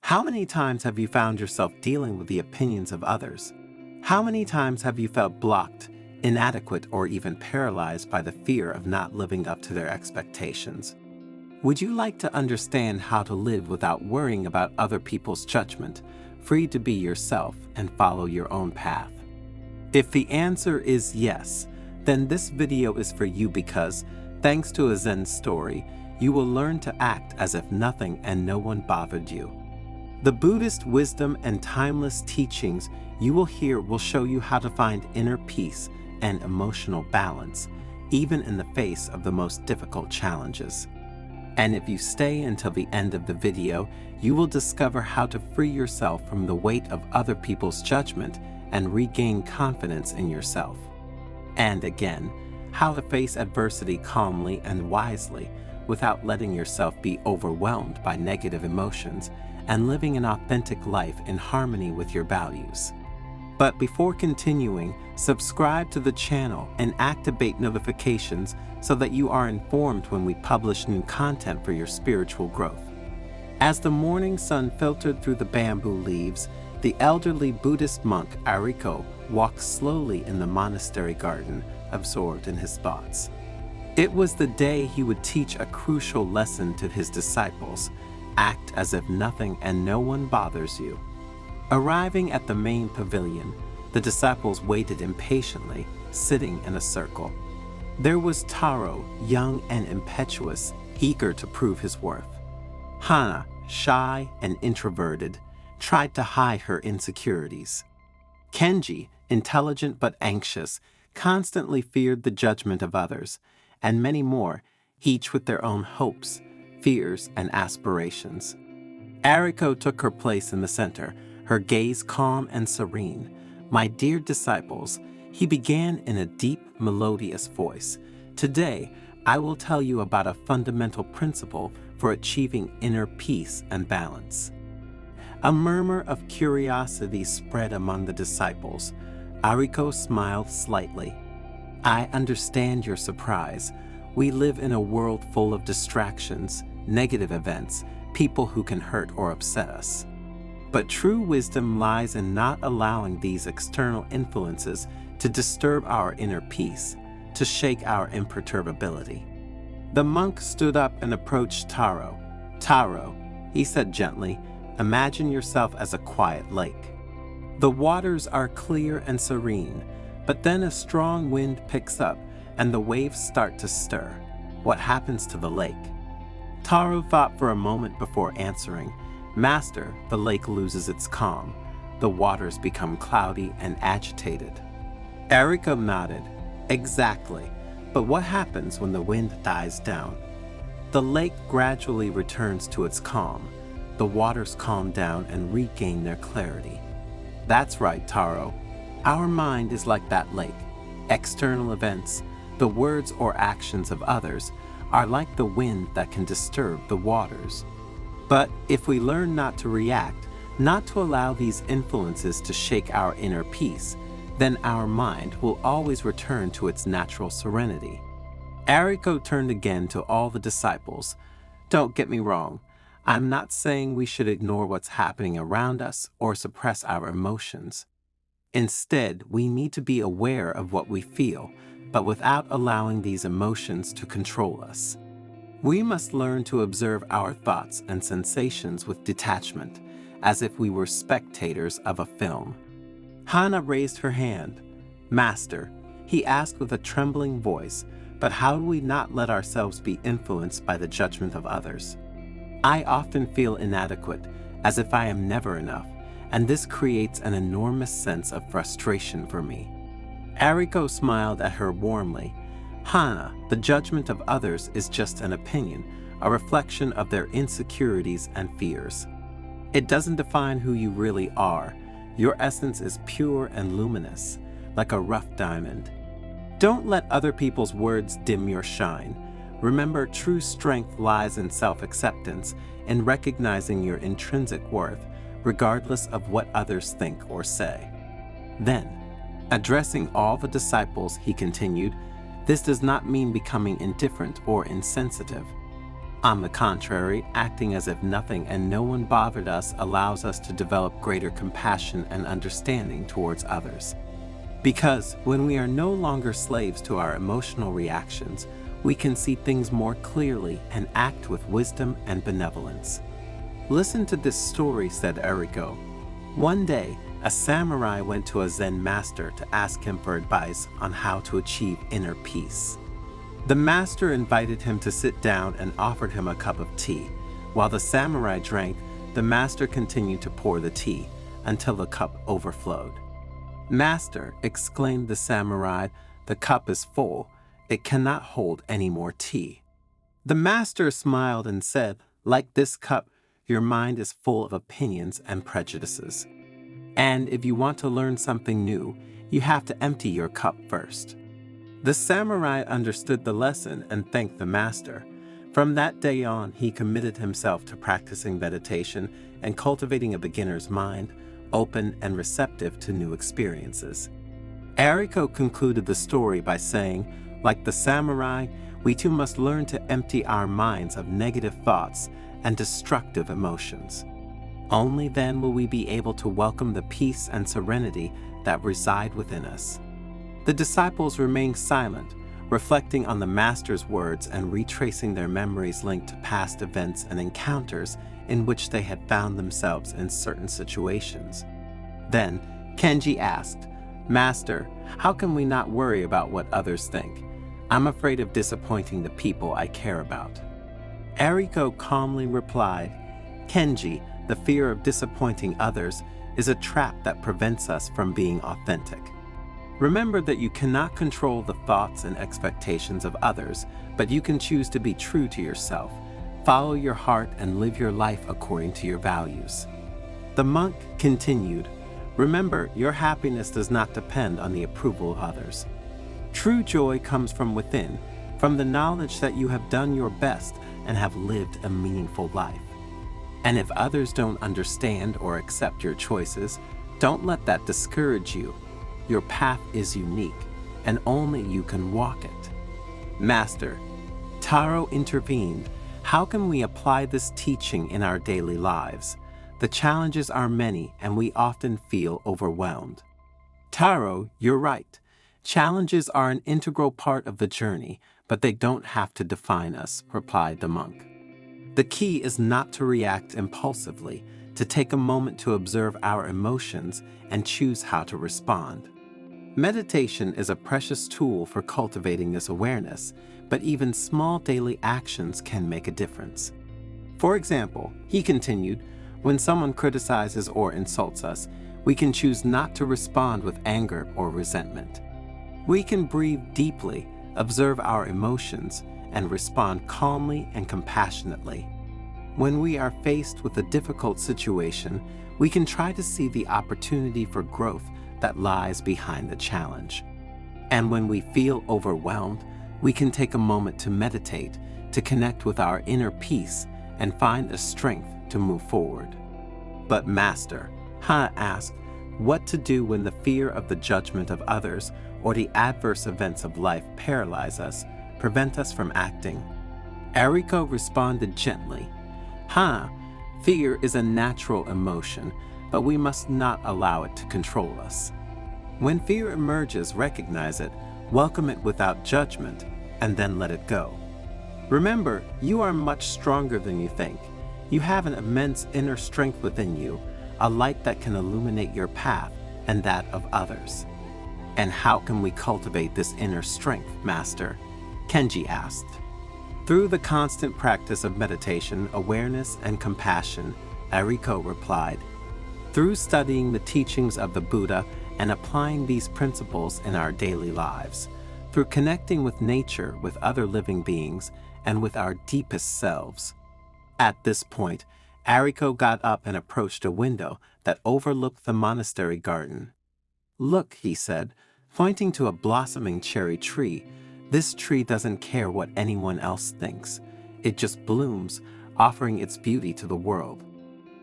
How many times have you found yourself dealing with the opinions of others? How many times have you felt blocked, inadequate, or even paralyzed by the fear of not living up to their expectations? Would you like to understand how to live without worrying about other people's judgment, free to be yourself and follow your own path? If the answer is yes, then this video is for you because, thanks to a Zen story, you will learn to act as if nothing and no one bothered you. The Buddhist wisdom and timeless teachings you will hear will show you how to find inner peace and emotional balance, even in the face of the most difficult challenges. And if you stay until the end of the video, you will discover how to free yourself from the weight of other people's judgment and regain confidence in yourself. And again, how to face adversity calmly and wisely without letting yourself be overwhelmed by negative emotions and living an authentic life in harmony with your values. But before continuing, subscribe to the channel and activate notifications so that you are informed when we publish new content for your spiritual growth. As the morning sun filtered through the bamboo leaves, the elderly Buddhist monk Arìko walked slowly in the monastery garden, absorbed in his thoughts. It was the day he would teach a crucial lesson to his disciples: act as if nothing and no one bothers you. Arriving at the main pavilion, the disciples waited impatiently, sitting in a circle. There was Taro, young and impetuous, eager to prove his worth. Hana, shy and introverted, tried to hide her insecurities. Kenji, intelligent but anxious, constantly feared the judgment of others, and many more, each with their own hopes, fears, and aspirations. Arìko took her place in the center, her gaze calm and serene. "My dear disciples," he began in a deep, melodious voice, "today I will tell you about a fundamental principle for achieving inner peace and balance." A murmur of curiosity spread among the disciples. Arìko smiled slightly. "I understand your surprise. We live in a world full of distractions, negative events, people who can hurt or upset us. But true wisdom lies in not allowing these external influences to disturb our inner peace, to shake our imperturbability." The monk stood up and approached Taro. "Taro," he said gently, "imagine yourself as a quiet lake. The waters are clear and serene, but then a strong wind picks up and the waves start to stir. What happens to the lake?" Taro thought for a moment before answering. "Master, the lake loses its calm. The waters become cloudy and agitated." Arìko nodded. "Exactly. But what happens when the wind dies down?" "The lake gradually returns to its calm. The waters calm down and regain their clarity." "That's right, Taro. Our mind is like that lake. External events, the words or actions of others, are like the wind that can disturb the waters. But if we learn not to react, not to allow these influences to shake our inner peace, then our mind will always return to its natural serenity." Arìko turned again to all the disciples. "Don't get me wrong. I'm not saying we should ignore what's happening around us or suppress our emotions. Instead, we need to be aware of what we feel, but without allowing these emotions to control us. We must learn to observe our thoughts and sensations with detachment, as if we were spectators of a film." Hana raised her hand. "Master," he asked with a trembling voice, "but how do we not let ourselves be influenced by the judgment of others? I often feel inadequate, as if I am never enough, and this creates an enormous sense of frustration for me." Arìko smiled at her warmly. "Hana, the judgment of others is just an opinion, a reflection of their insecurities and fears. It doesn't define who you really are. Your essence is pure and luminous, like a rough diamond. Don't let other people's words dim your shine. Remember, true strength lies in self-acceptance and recognizing your intrinsic worth, regardless of what others think or say." Then, addressing all the disciples, he continued, "This does not mean becoming indifferent or insensitive. On the contrary, acting as if nothing and no one bothered us allows us to develop greater compassion and understanding towards others. Because when we are no longer slaves to our emotional reactions, we can see things more clearly and act with wisdom and benevolence. Listen to this story, said Arìko. One day, a samurai went to a Zen master to ask him for advice on how to achieve inner peace. The master invited him to sit down and offered him a cup of tea. While the samurai drank, the master continued to pour the tea until the cup overflowed. "Master," exclaimed the samurai, "the cup is full. It cannot hold any more tea." The master smiled and said, "Like this cup, your mind is full of opinions and prejudices. And if you want to learn something new, you have to empty your cup first." The samurai understood the lesson and thanked the master. From that day on, he committed himself to practicing meditation and cultivating a beginner's mind, open and receptive to new experiences. Arìko concluded the story by saying, "Like the samurai, we too must learn to empty our minds of negative thoughts and destructive emotions. Only then will we be able to welcome the peace and serenity that reside within us." The disciples remained silent, reflecting on the master's words and retracing their memories linked to past events and encounters in which they had found themselves in certain situations. Then, Kenji asked, "Master, how can we not worry about what others think? I'm afraid of disappointing the people I care about." Arìko calmly replied, "Kenji, the fear of disappointing others is a trap that prevents us from being authentic. Remember that you cannot control the thoughts and expectations of others, but you can choose to be true to yourself, follow your heart, and live your life according to your values." The monk continued, "Remember, your happiness does not depend on the approval of others. True joy comes from within, from the knowledge that you have done your best and have lived a meaningful life. And if others don't understand or accept your choices, don't let that discourage you. Your path is unique, and only you can walk it." "Master," Taro intervened, "how can we apply this teaching in our daily lives? The challenges are many, and we often feel overwhelmed." "Taro, you're right. Challenges are an integral part of the journey, but they don't have to define us," replied the monk. "The key is not to react impulsively, to take a moment to observe our emotions and choose how to respond. Meditation is a precious tool for cultivating this awareness, but even small daily actions can make a difference. For example," he continued, "when someone criticizes or insults us, we can choose not to respond with anger or resentment. We can breathe deeply, observe our emotions, and respond calmly and compassionately. When we are faced with a difficult situation, we can try to see the opportunity for growth that lies behind the challenge. And when we feel overwhelmed, we can take a moment to meditate, to connect with our inner peace, and find the strength to move forward." "But Master," Ha asked, "what to do when the fear of the judgment of others or the adverse events of life paralyze us, prevent us from acting?" Arìko responded gently, "Ha, fear is a natural emotion, but we must not allow it to control us. When fear emerges, recognize it, welcome it without judgment, and then let it go. Remember, you are much stronger than you think. You have an immense inner strength within you, a light that can illuminate your path and that of others." "And how can we cultivate this inner strength, Master?" Kenji asked. "Through the constant practice of meditation, awareness, and compassion," Arìko replied. "Through studying the teachings of the Buddha and applying these principles in our daily lives, through connecting with nature, with other living beings, and with our deepest selves." At this point, Arìko got up and approached a window that overlooked the monastery garden. "Look," he said, pointing to a blossoming cherry tree. "This tree doesn't care what anyone else thinks. It just blooms, offering its beauty to the world.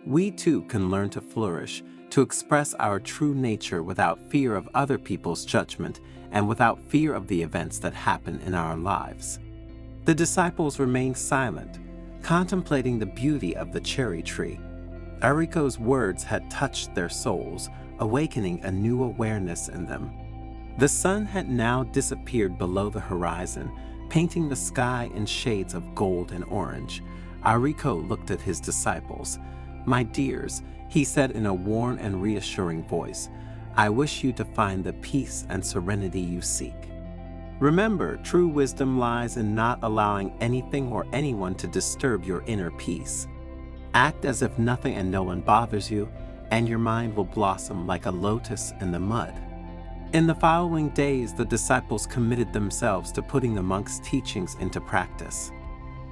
We too can learn to flourish, to express our true nature without fear of other people's judgment and without fear of the events that happen in our lives." The disciples remained silent. contemplating the beauty of the cherry tree. Arìko's words had touched their souls, awakening a new awareness in them. The sun had now disappeared below the horizon, painting the sky in shades of gold and orange. Arìko looked at his disciples. "My dears," he said in a warm and reassuring voice, "I wish you to find the peace and serenity you seek. Remember, true wisdom lies in not allowing anything or anyone to disturb your inner peace. Act as if nothing and no one bothers you, and your mind will blossom like a lotus in the mud." In the following days, the disciples committed themselves to putting the monk's teachings into practice.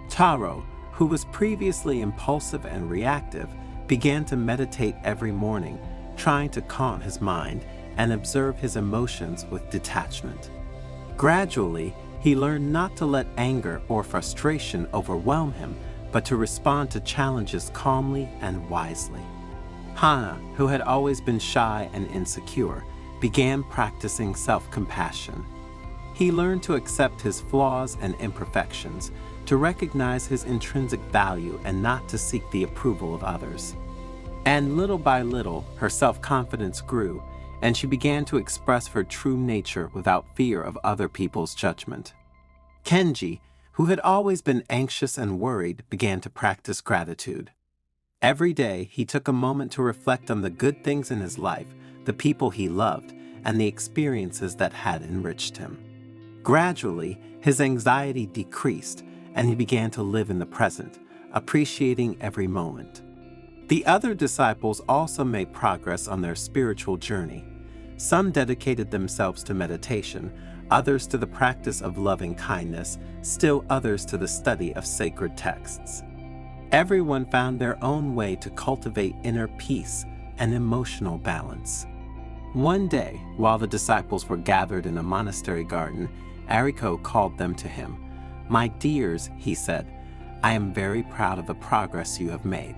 Taro, who was previously impulsive and reactive, began to meditate every morning, trying to calm his mind and observe his emotions with detachment. Gradually, he learned not to let anger or frustration overwhelm him, but to respond to challenges calmly and wisely. Hana, who had always been shy and insecure, began practicing self-compassion. He learned to accept his flaws and imperfections, to recognize his intrinsic value and not to seek the approval of others. And little by little, her self-confidence grew, and she began to express her true nature without fear of other people's judgment. Kenji, who had always been anxious and worried, began to practice gratitude. Every day, he took a moment to reflect on the good things in his life, the people he loved, and the experiences that had enriched him. Gradually, his anxiety decreased, and he began to live in the present, appreciating every moment. The other disciples also made progress on their spiritual journey. Some dedicated themselves to meditation, others to the practice of loving kindness, still others to the study of sacred texts. Everyone found their own way to cultivate inner peace and emotional balance. One day, while the disciples were gathered in a monastery garden, Arìko called them to him. "My dears," he said, "I am very proud of the progress you have made.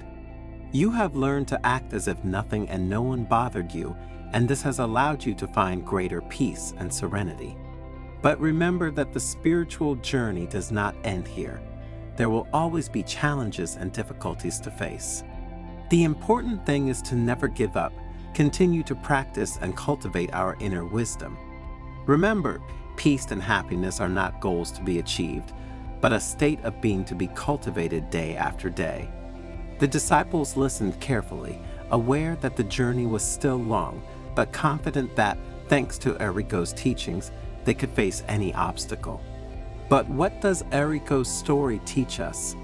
You have learned to act as if nothing and no one bothered you, and this has allowed you to find greater peace and serenity. But remember that the spiritual journey does not end here. There will always be challenges and difficulties to face. The important thing is to never give up, continue to practice and cultivate our inner wisdom. Remember, peace and happiness are not goals to be achieved, but a state of being to be cultivated day after day." The disciples listened carefully, aware that the journey was still long, but confident that, thanks to Arìko's teachings, they could face any obstacle. But what does Arìko's story teach us?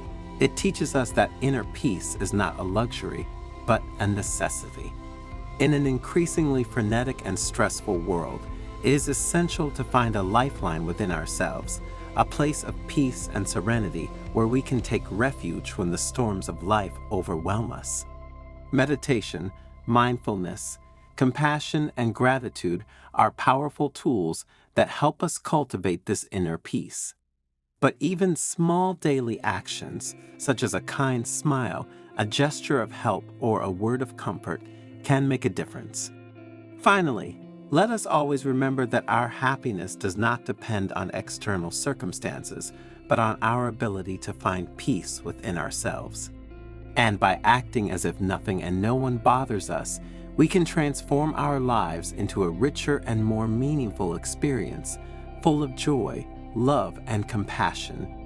It teaches us that inner peace is not a luxury, but a necessity. In an increasingly frenetic and stressful world, it is essential to find a lifeline within ourselves, a place of peace and serenity where we can take refuge when the storms of life overwhelm us. Meditation, mindfulness, compassion, and gratitude are powerful tools that help us cultivate this inner peace. But even small daily actions, such as a kind smile, a gesture of help, or a word of comfort, can make a difference. Finally, let us always remember that our happiness does not depend on external circumstances, but on our ability to find peace within ourselves. And by acting as if nothing and no one bothers us, we can transform our lives into a richer and more meaningful experience, full of joy, love, and compassion.